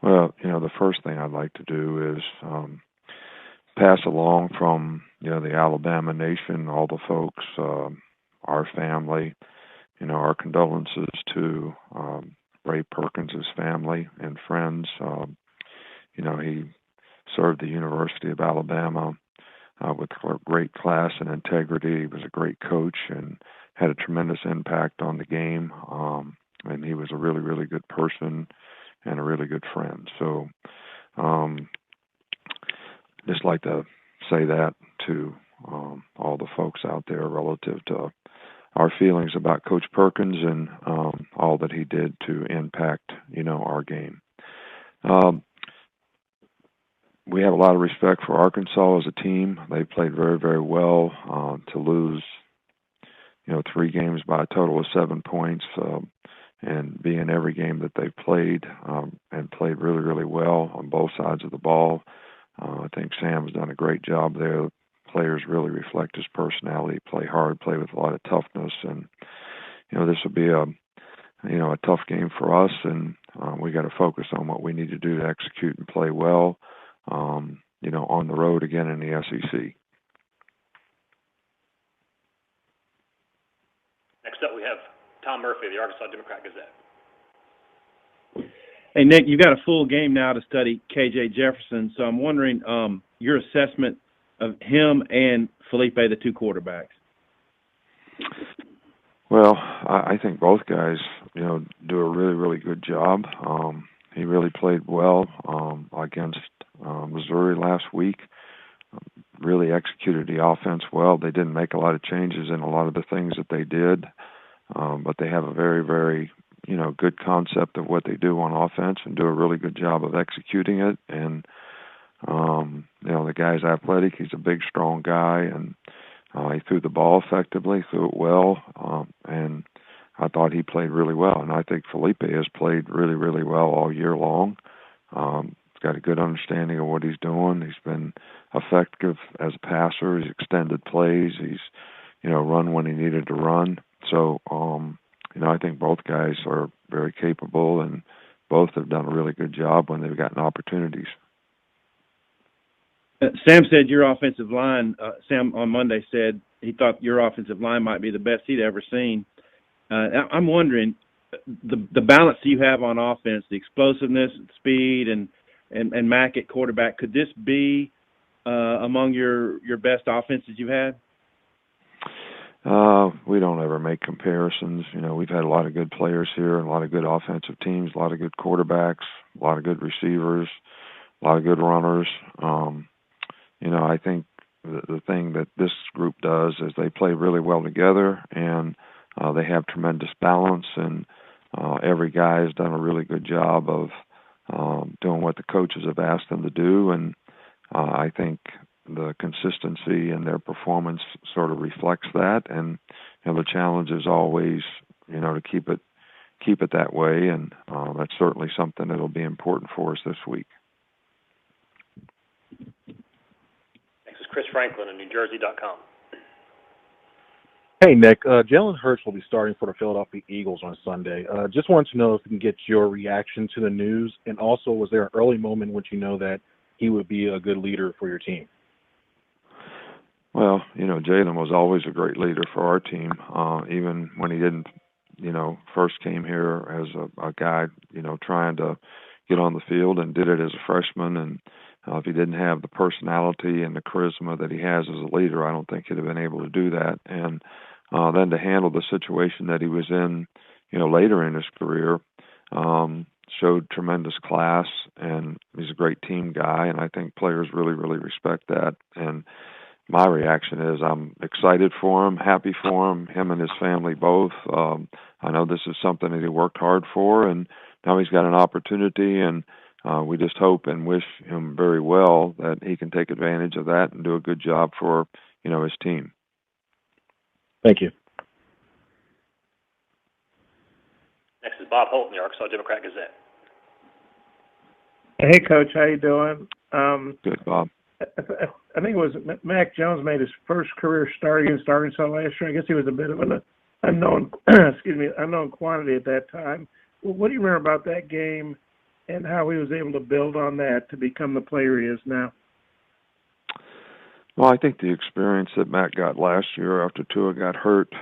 Well, the first thing I'd like to do is pass along from the Alabama nation, all the folks, our family, our condolences to Ray Perkins's family and friends. He served the University of Alabama with great class and integrity. He was a great coach and had a tremendous impact on the game. And he was a really, really good person and a really good friend. So um, just like to say that to all the folks out there relative to our feelings about Coach Perkins and all that he did to impact, our game. Um, we have a lot of respect for Arkansas as a team. They played very, very well. To lose, 3 games by a total of 7 points and be in every game that they played and played really, really well on both sides of the ball. I think Sam's done a great job there. Players really reflect his personality, play hard, play with a lot of toughness, and this will be a tough game for us, and we got to focus on what we need to do to execute and play well, on the road again in the SEC. Next up, we have Tom Murphy of the Arkansas Democrat-Gazette. Hey, Nick, you've got a full game now to study K.J. Jefferson, so I'm wondering your assessment of him and Felipe, the two quarterbacks. Well, I think both guys, do a really, really good job. He really played well against Missouri last week. Really executed the offense well. They didn't make a lot of changes in a lot of the things that they did, but they have a very, very, good concept of what they do on offense and do a really good job of executing it. And, the guy's athletic. He's a big, strong guy, and he threw the ball effectively, threw it well, and I thought he played really well. And I think Felipe has played really, really well all year long. He's got a good understanding of what he's doing. He's been effective as a passer. He's extended plays. He's, run when he needed to run. So, I think both guys are very capable, and both have done a really good job when they've gotten opportunities. Sam said your offensive line, Sam on Monday said he thought your offensive line might be the best he'd ever seen. I'm wondering, the balance you have on offense, the explosiveness, speed, and Mack at quarterback, could this be among your best offenses you've had? We don't ever make comparisons. We've had a lot of good players here, and a lot of good offensive teams, a lot of good quarterbacks, a lot of good receivers, a lot of good runners. I think the thing that this group does is they play really well together, and they have tremendous balance, and every guy has done a really good job of doing what the coaches have asked them to do, and I think the consistency in their performance sort of reflects that, and the challenge is always, to keep it that way, and that's certainly something that'll be important for us this week. Next is Chris Franklin of NewJersey.com. Hey, Nick. Jalen Hurts will be starting for the Philadelphia Eagles on Sunday. Just wanted to know if we can get your reaction to the news, and also was there an early moment in which you know that he would be a good leader for your team? Well, Jalen was always a great leader for our team, even when he didn't, first came here as a guy, trying to get on the field, and did it as a freshman. And if he didn't have the personality and the charisma that he has as a leader, I don't think he'd have been able to do that. And then to handle the situation that he was in, later in his career, showed tremendous class, and he's a great team guy, and I think players really, really respect that. And my reaction is I'm excited for him, happy for him and his family both. I know this is something that he worked hard for, and now he's got an opportunity, and we just hope and wish him very well that he can take advantage of that and do a good job for, his team. Thank you. Next is Bob Holton, the Arkansas Democrat-Gazette. Hey, Coach, how you doing? Good, Bob. I think it was Mac Jones made his first career start against Arkansas last year. I guess he was a bit of an unknown, unknown quantity at that time. What do you remember about that game? and how he was able to build on that to become the player he is now? Well, I think the experience that Matt got last year after Tua got hurt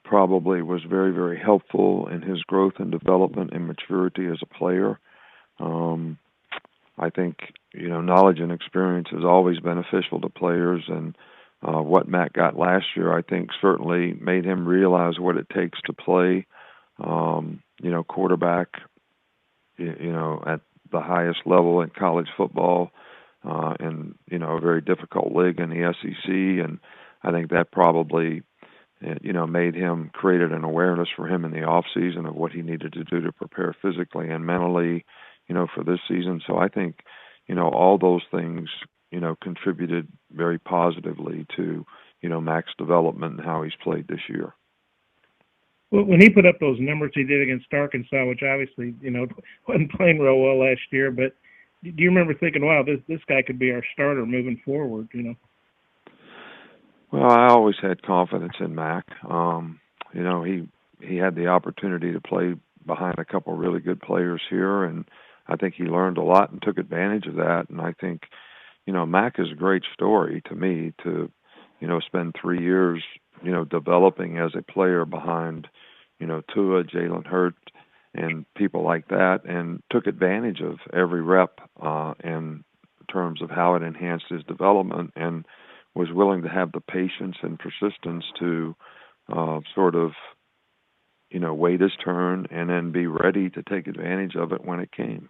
probably was very, very helpful in his growth and development and maturity as a player. Um, I think, knowledge and experience is always beneficial to players, and what Matt got last year, I think, certainly made him realize what it takes to play, quarterback, at the highest level in college football, in, a very difficult league in the SEC, and I think that probably, made him, created an awareness for him in the off season of what he needed to do to prepare physically and mentally, for this season. So I think, all those things, contributed very positively to, Mac's development and how he's played this year. Well, when he put up those numbers he did against Arkansas, which obviously, wasn't playing real well last year, but do you remember thinking, wow, this guy could be our starter moving forward, Well, I always had confidence in Mac. He had the opportunity to play behind a couple of really good players here, and I think he learned a lot and took advantage of that. And I think, Mac is a great story to me to, spend 3 years, developing as a player behind, Tua, Jalen Hurt, and people like that, and took advantage of every rep in terms of how it enhanced his development, and was willing to have the patience and persistence to sort of, wait his turn and then be ready to take advantage of it when it came.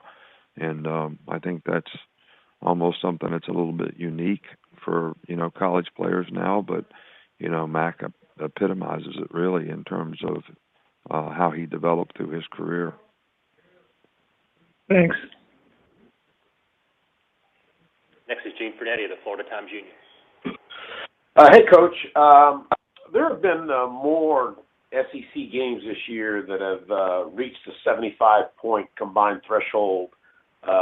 And I think that's almost something that's a little bit unique for, college players now, but, Mac epitomizes it really in terms of how he developed through his career. Thanks. Next is Gene Fernetti of the Florida Times Union. Hey, Coach. There have been more SEC games this year that have reached the 75-point combined threshold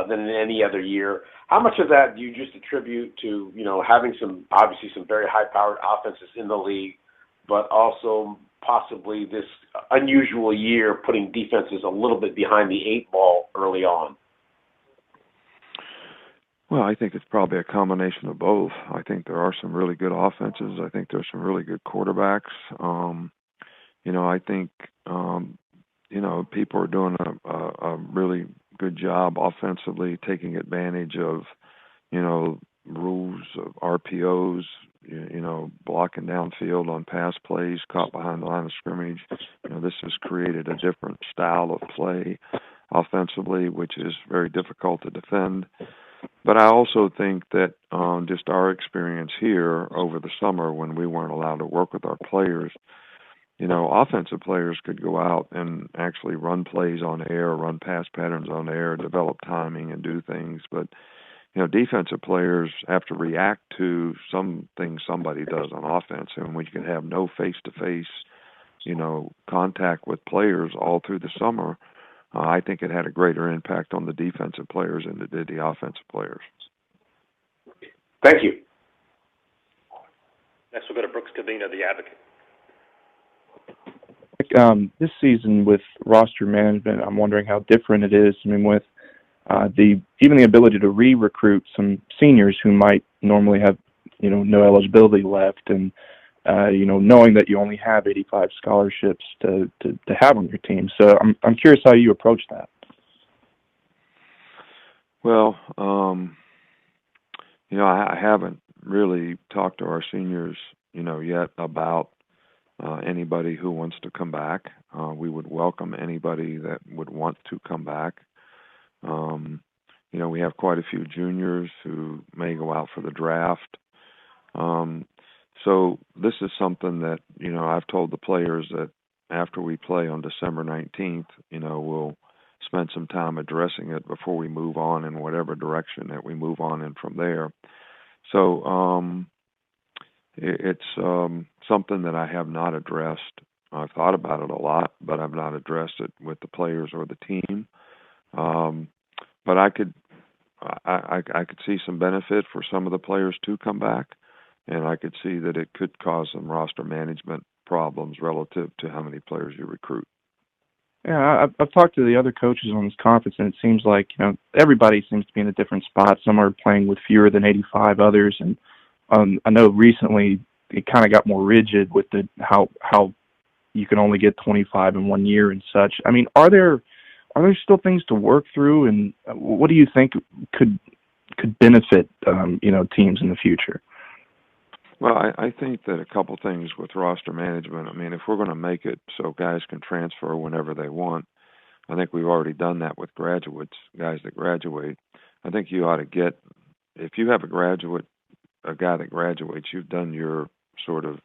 than in any other year. How much of that do you just attribute to, having some very high-powered offenses in the league, but also possibly this unusual year putting defenses a little bit behind the eight ball early on? Well, I think it's probably a combination of both. I think there are some really good offenses. I think there's some really good quarterbacks. I think, people are doing a really good job offensively, taking advantage of, rules of RPOs, blocking downfield on pass plays, caught behind the line of scrimmage. This has created a different style of play offensively, which is very difficult to defend. But I also think that just our experience here over the summer when we weren't allowed to work with our players, offensive players could go out and actually run plays on air, run pass patterns on air, develop timing and do things. But, defensive players have to react to something somebody does on offense. And when you can have no face-to-face, contact with players all through the summer, I think it had a greater impact on the defensive players than it did the offensive players. Thank you. Next we'll go to Brooks Covina, The Advocate. This season with roster management, I'm wondering how different it is. I mean, with even the ability to re-recruit some seniors who might normally have, no eligibility left, and knowing that you only have 85 scholarships to have on your team. So I'm curious how you approach that. Well, I haven't really talked to our seniors, yet about anybody who wants to come back. We would welcome anybody that would want to come back. We have quite a few juniors who may go out for the draft. So this is something that, I've told the players that after we play on December 19th, we'll spend some time addressing it before we move on in whatever direction that we move on in from there. So it's something that I have not addressed. I've thought about it a lot, but I've not addressed it with the players or the team. But I could see some benefit for some of the players to come back, and I could see that it could cause some roster management problems relative to how many players you recruit. Yeah, I've talked to the other coaches on this conference, and it seems like everybody seems to be in a different spot. Some are playing with fewer than 85 others, and I know recently it kind of got more rigid with the how you can only get 25 in 1 year and such. I mean, are there still things to work through, and what do you think could benefit teams in the future? Well, I think that a couple things with roster management. I mean, if we're going to make it so guys can transfer whenever they want, I think we've already done that with graduates, guys that graduate. I think you ought to get, if you have a guy that graduates, you've done your sort of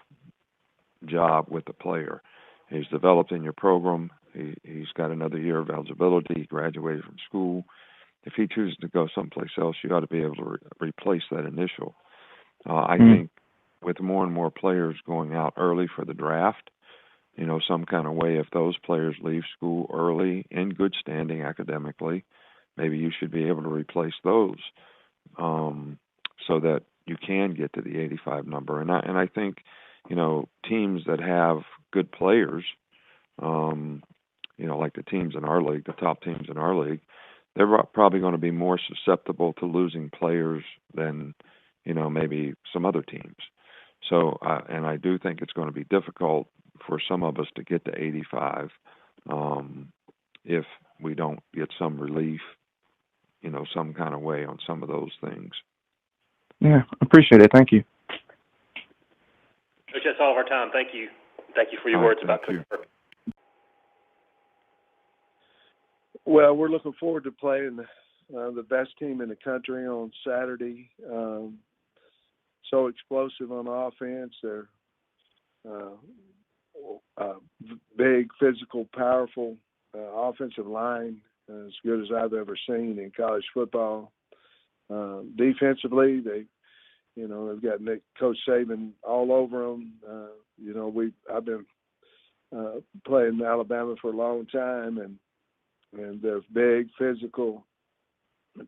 job with the player. He's developed in your program. He's got another year of eligibility. He graduated from school. If he chooses to go someplace else, you ought to be able to replace that initial. I think with more and more players going out early for the draft, some kind of way, if those players leave school early in good standing academically, maybe you should be able to replace those so that you can get to the 85 number. And I think, teams that have good players, like the teams in our league, the top teams in our league, they're probably going to be more susceptible to losing players than, maybe some other teams. So, and I do think it's going to be difficult for some of us to get to 85 if we don't get some relief, some kind of way on some of those things. Yeah, appreciate it. Thank you. Coach, that's all of our time. Thank you. Thank you for your words about Coach Burke. Well, we're looking forward to playing the best team in the country on Saturday. So explosive on offense. They're big, physical, powerful offensive line, as good as I've ever seen in college football. Defensively, they've got Coach Saban all over them. I've been playing Alabama for a long time, and they're big, physical,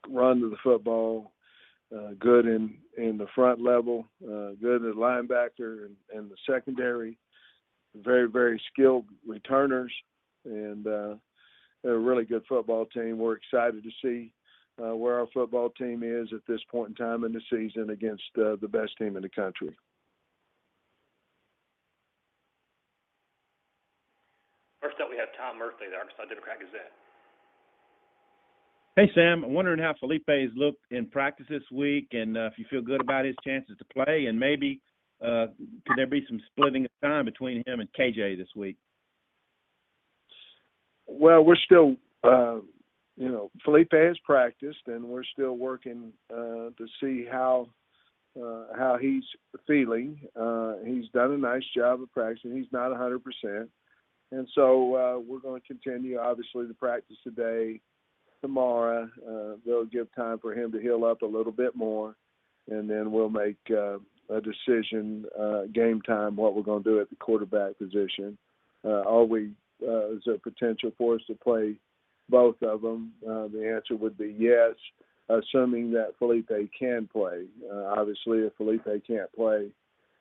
run to the football, good in the front level, good at linebacker and the secondary, very, very skilled returners, and they're a really good football team. We're excited to see where our football team is at this point in time in the season against the best team in the country. First up, we have Tom Murphy, the Arkansas Democrat-Gazette. Hey, Sam, I'm wondering how Felipe's looked in practice this week and if you feel good about his chances to play, and maybe could there be some splitting of time between him and KJ this week? Well, we're still, Felipe has practiced, and we're still working to see how he's feeling. He's done a nice job of practicing. He's not 100%. And so we're going to continue, obviously, the practice today. Tomorrow, they'll give time for him to heal up a little bit more, and then we'll make a decision game time what we're going to do at the quarterback position. Is there potential for us to play both of them? The answer would be yes, assuming that Felipe can play. Obviously, if Felipe can't play,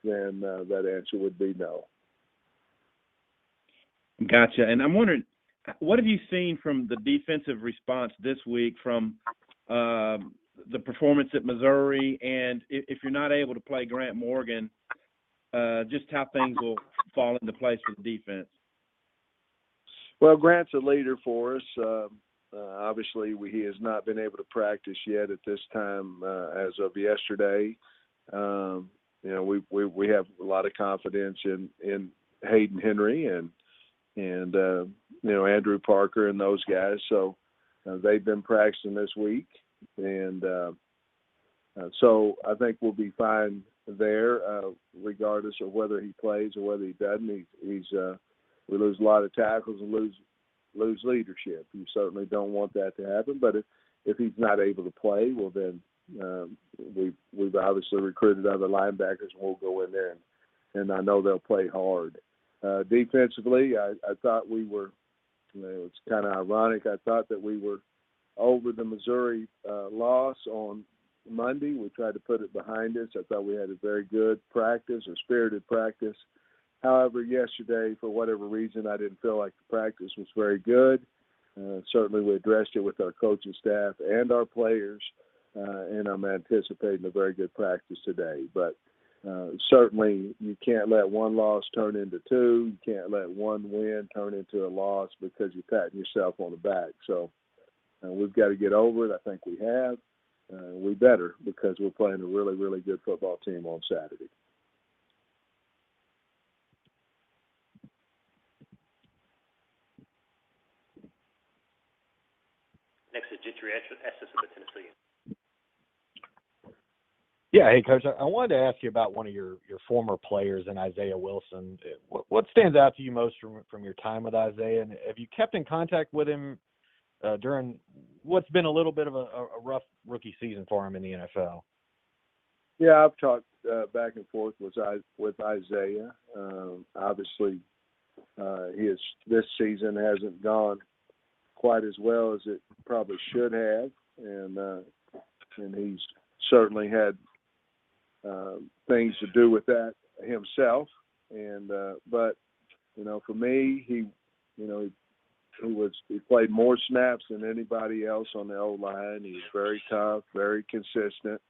then that answer would be no. Gotcha. And I'm wondering, what have you seen from the defensive response this week from the performance at Missouri, and if you're not able to play Grant Morgan, just how things will fall into place for the defense? Well, Grant's a leader for us. Obviously, he has not been able to practice yet at this time as of yesterday. We have a lot of confidence in Hayden Henry and Andrew Parker and those guys. So they've been practicing this week, and so I think we'll be fine there, regardless of whether he plays or whether he doesn't. We lose a lot of tackles and lose leadership. You certainly don't want that to happen. But if he's not able to play, well then we've obviously recruited other linebackers, and we'll go in there and I know they'll play hard. Defensively, I thought we were. It's kind of ironic. I thought that we were over the Missouri loss on Monday. We tried to put it behind us. I thought we had a very good practice, a spirited practice, However, yesterday, for whatever reason, I didn't feel like the practice was very good. Certainly, we addressed it with our coaching staff and our players, and I'm anticipating a very good practice today. But certainly, you can't let one loss turn into two. You can't let one win turn into a loss because you're patting yourself on the back. So we've got to get over it. I think we have. We better, because we're playing a really, really good football team on Saturday. Next is Jitri Estes of the Tennessean. Yeah, hey, Coach, I wanted to ask you about one of your former players in Isaiah Wilson. What stands out to you most from your time with Isaiah, and have you kept in contact with him during what's been a little bit of a rough rookie season for him in the NFL? Yeah, I've talked back and forth with Isaiah. Obviously, this season hasn't gone quite as well as it probably should have, and he's certainly had things to do with that himself. And but for me, he played more snaps than anybody else on the O-line. He was very tough, very consistent.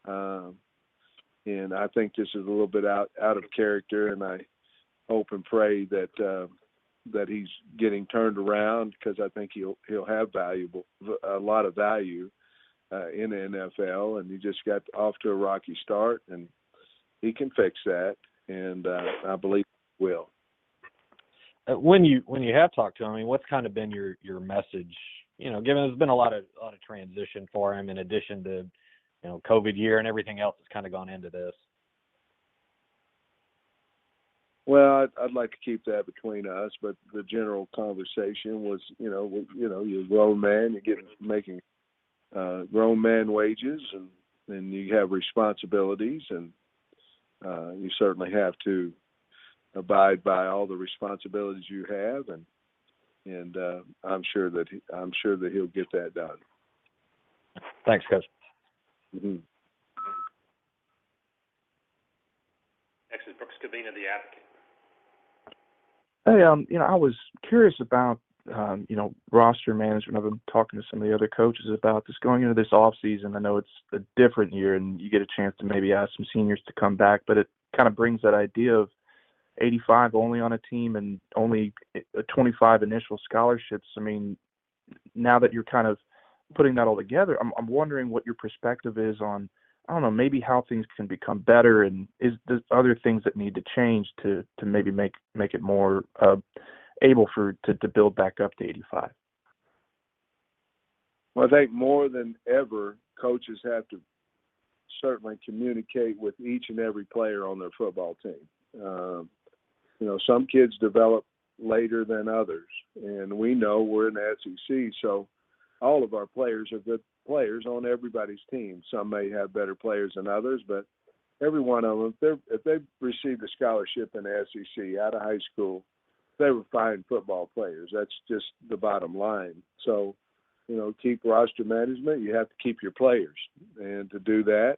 And I think this is a little bit out of character, and I hope and pray that he's getting turned around, because I think he'll have a lot of value in the NFL, and he just got off to a rocky start, and he can fix that, and I believe he will. When you have talked to him, I mean, what's kind of been your message? Given there's been a lot of transition for him, in addition to COVID year and everything else that's kind of gone into this. Well, I'd like to keep that between us, but the general conversation was, you're a grown man, you're making grown man wages, and you have responsibilities, and you certainly have to abide by all the responsibilities you have, and I'm sure that he'll get that done. Thanks, Coach. Mm-hmm. Next is Brooks Cavina, the Advocate. Hey, I was curious about, roster management. I've been talking to some of the other coaches about this going into this off season. I know it's a different year, and you get a chance to maybe ask some seniors to come back, but it kind of brings that idea of 85 only on a team and only 25 initial scholarships. I mean, now that you're kind of putting that all together, I'm wondering what your perspective is on, I don't know, maybe how things can become better, and is there other things that need to change to maybe make it more able to build back up to 85? Well, I think more than ever, coaches have to certainly communicate with each and every player on their football team. Some kids develop later than others, and we know we're in the SEC, so all of our players are good players on everybody's team. Some may have better players than others, but every one of them, if they've received a scholarship in the SEC out of high school, they were fine football players. That's just the bottom line. So, keep roster management. You have to keep your players, and to do that,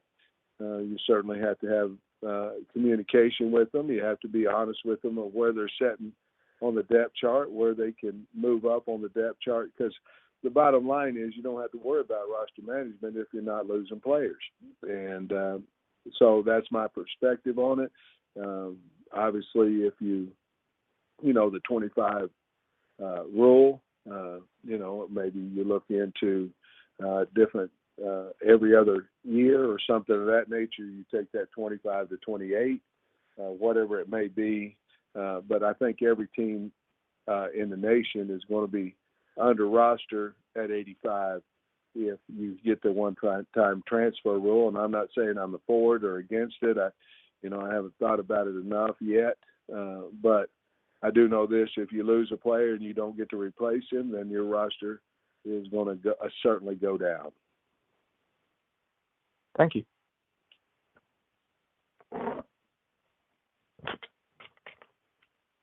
you certainly have to have communication with them. You have to be honest with them of where they're sitting on the depth chart, where they can move up on the depth chart, because the bottom line is you don't have to worry about roster management if you're not losing players. And so that's my perspective on it. Obviously, if the 25 rule, maybe you look into different every other year or something of that nature. You take that 25 to 28, whatever it may be. But I think every team in the nation is going to be under roster at 85 if you get the one-time transfer rule. And I'm not saying I'm for it or against it. I haven't thought about it enough yet. But I do know this: if you lose a player and you don't get to replace him, then your roster is going to certainly go down. Thank you.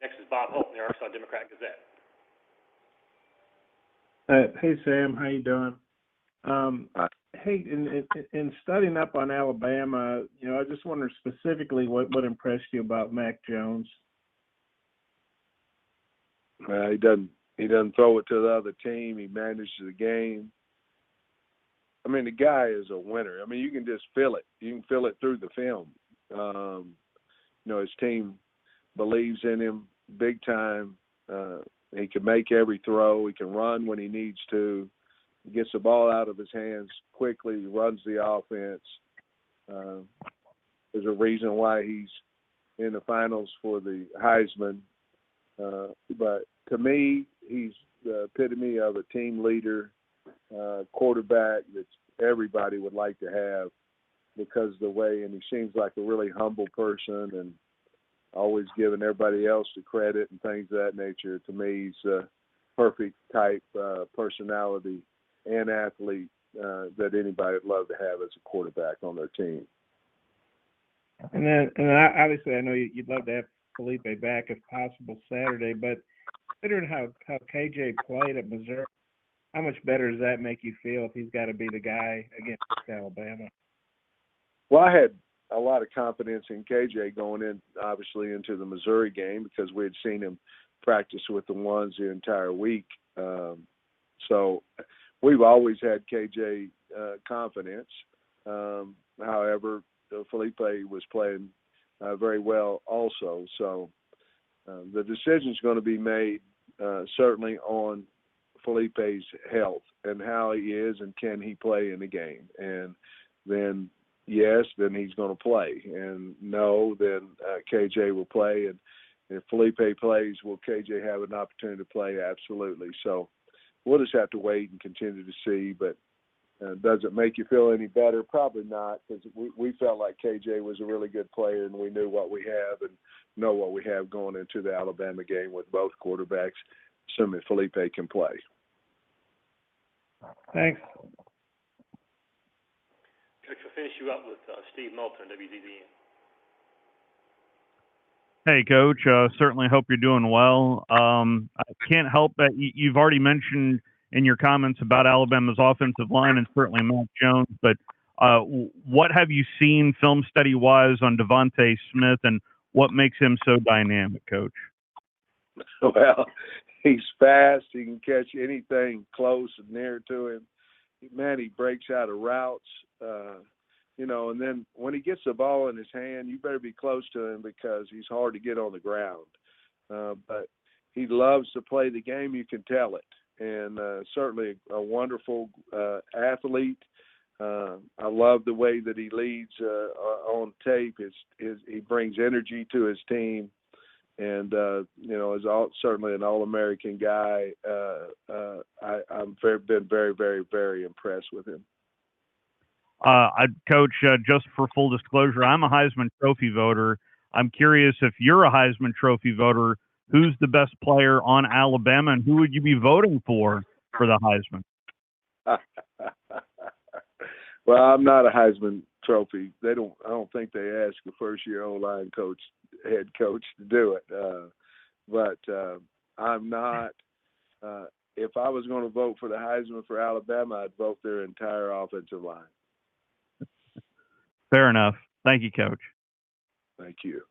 Next is Bob Holt, the Arkansas Democrat Gazette. Hey, Sam, how you doing? Hey, in studying up on Alabama, I just wonder specifically what impressed you about Mac Jones. He doesn't throw it to the other team. He manages the game. I mean, the guy is a winner. I mean, you can just feel it. You can feel it through the film. His team believes in him big time. He can make every throw. He can run when he needs to. He gets the ball out of his hands quickly. He runs the offense. There's a reason why he's in the finals for the Heisman. But to me, he's the epitome of a team leader, quarterback that everybody would like to have because of the way, and he seems like a really humble person and always giving everybody else the credit and things of that nature. To me, he's a perfect type personality and athlete that anybody would love to have as a quarterback on their team. And then obviously, I know you'd love to have Felipe back if possible Saturday, but considering how KJ played at Missouri, how much better does that make you feel if he's got to be the guy against Alabama? Well, I had a lot of confidence in KJ going in, obviously, into the Missouri game because we had seen him practice with the ones the entire week. So we've always had KJ confidence. However, Felipe was playing very well also. So the decision is going to be made certainly on Felipe's health and how he is and can he play in the game. And then, yes, then he's going to play. And no, then KJ will play. And if Felipe plays, will KJ have an opportunity to play? Absolutely. So we'll just have to wait and continue to see. But does it make you feel any better? Probably not, because we felt like KJ was a really good player and we knew what we have and know what we have going into the Alabama game with both quarterbacks, assuming Felipe can play. Thanks. Coach, we'll finish you up with Steve Moulton, WZZN. Hey, Coach. Certainly hope you're doing well. I can't help that you've already mentioned in your comments about Alabama's offensive line and certainly Mac Jones, but what have you seen film study-wise on Devontae Smith, and what makes him so dynamic, Coach? Well, he's fast. He can catch anything close and near to him. Man, he breaks out of routes, and then when he gets the ball in his hand, you better be close to him because he's hard to get on the ground. But he loves to play the game. You can tell it. And certainly a wonderful athlete. I love the way that he leads on tape. He brings energy to his team, and is certainly an All-American guy. I've been very, very, very impressed with him. Coach, just for full disclosure, I'm a Heisman Trophy voter. I'm curious if you're a Heisman Trophy voter, who's the best player on Alabama, and who would you be voting for the Heisman? Well, I'm not a Heisman Trophy. I don't think they ask a first-year O-line coach, head coach, to do it. But I'm not. If I was going to vote for the Heisman for Alabama, I'd vote their entire offensive line. Fair enough. Thank you, Coach. Thank you.